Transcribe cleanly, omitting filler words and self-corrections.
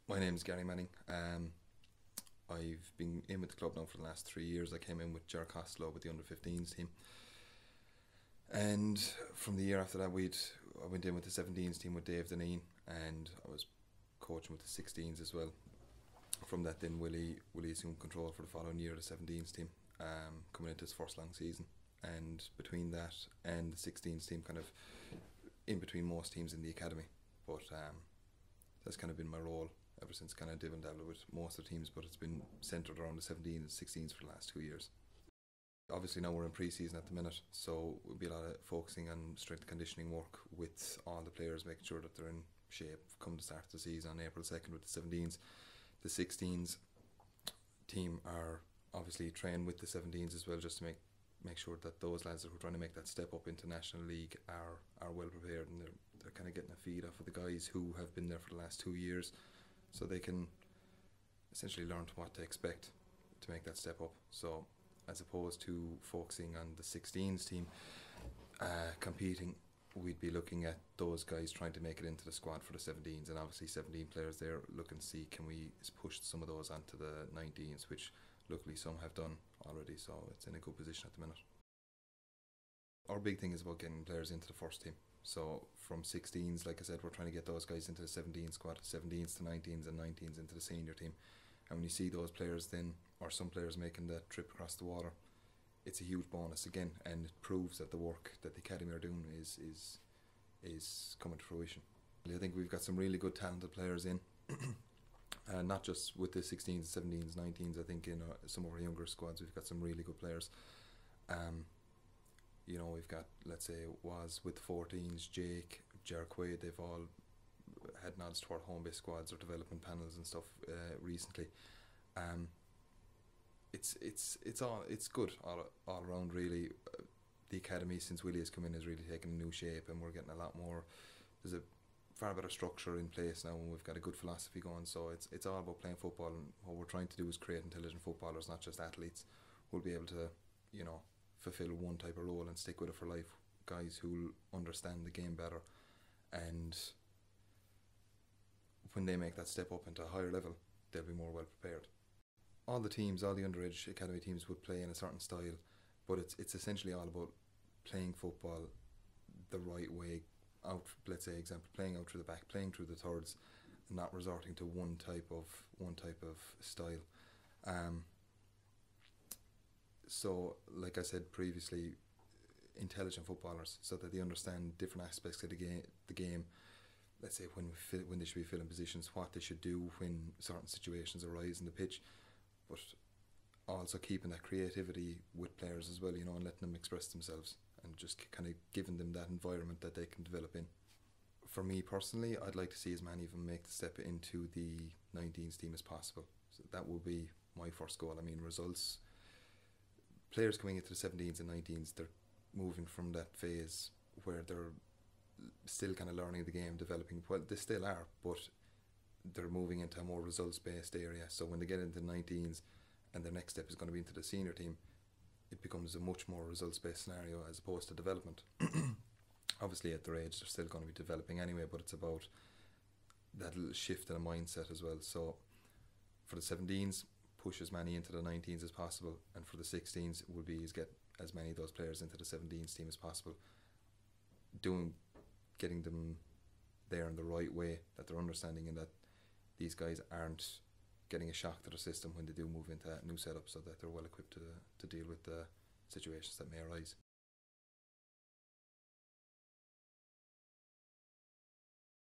My name is Gary Manning. I've been in with the club now for the last 3 years. I came in with Ger Costello with the under-15s team, and from the year after that, I went in with the 17s team with Dave Deneen, and I was coaching with the 16s as well. From that, then Willie assumed control for the following year, the 17s team, coming into his first long season. And between that and the 16s team, kind of in between most teams in the academy, but that's kind of been my role ever since, kind of div and dabble with most of the teams, but it's been centred around the 17s and 16s for the last 2 years. Obviously now we're in pre-season at the minute, so we'll be a lot of focusing on strength conditioning work with all the players, making sure that they're in shape come the start of the season on April 2nd with the 17s. The 16s team are obviously trained with the 17s as well, just to make sure that those lads that are trying to make that step up into National League are well prepared, and they're kind of getting a feed off of the guys who have been there for the last 2 years, so they can essentially learn what to expect to make that step up. So as opposed to focusing on the 16s team competing, we'd be looking at those guys trying to make it into the squad for the 17s, and obviously 17 players there looking to see can we push some of those onto the 19s, which luckily some have done already, so it's in a good position at the minute. Our big thing is about getting players into the first team. So from 16s, like I said, we're trying to get those guys into the 17 squad, 17s to 19s and 19s into the senior team. And when you see those players then, or some players making that trip across the water, it's a huge bonus again, and it proves that the work that the academy are doing is coming to fruition. I think we've got some really good talented players in, not just with the 16s, 17s, 19s. I think in some of our younger squads we've got some really good players. We've got, let's say, with the 14s, Jake, Ger Quaid, they've all had nods to our home-based squads or development panels and stuff recently. It's good all around really. The academy since Willie has come in has really taken a new shape, and we're getting a lot more. There's a far better structure in place now, and we've got a good philosophy going. So it's all about playing football, and what we're trying to do is create intelligent footballers, not just athletes. We'll be able to, fulfill one type of role and stick with it for life. Guys who understand the game better, and when they make that step up into a higher level, they'll be more well prepared. All the teams, all the underage academy teams would play in a certain style, but it's essentially all about playing football the right way out. Let's say, example, playing out through the back, playing through the thirds, and not resorting to one type of style. So, like I said previously, intelligent footballers, so that they understand different aspects of the game. Let's say when they should be filling positions, what they should do when certain situations arise in the pitch, but also keeping that creativity with players as well, and letting them express themselves, and just kind of giving them that environment that they can develop in. For me personally, I'd like to see as many of them make the step into the 19s team as possible. So that will be my first goal. I mean, results. Players coming into the 17s and 19s, they're moving from that phase where they're still kind of learning the game, developing. Well, they still are, but they're moving into a more results-based area. So when they get into the 19s, and their next step is going to be into the senior team, it becomes a much more results-based scenario as opposed to development. Obviously, at their age, they're still going to be developing anyway, but it's about that little shift in a mindset as well. So for the 17s, push as many into the 19s as possible, and for the 16s, will be get as many of those players into the 17s team as possible. Getting them there in the right way, that they're understanding, and that these guys aren't getting a shock to the system when they do move into that new setup, so that they're well equipped to deal with the situations that may arise.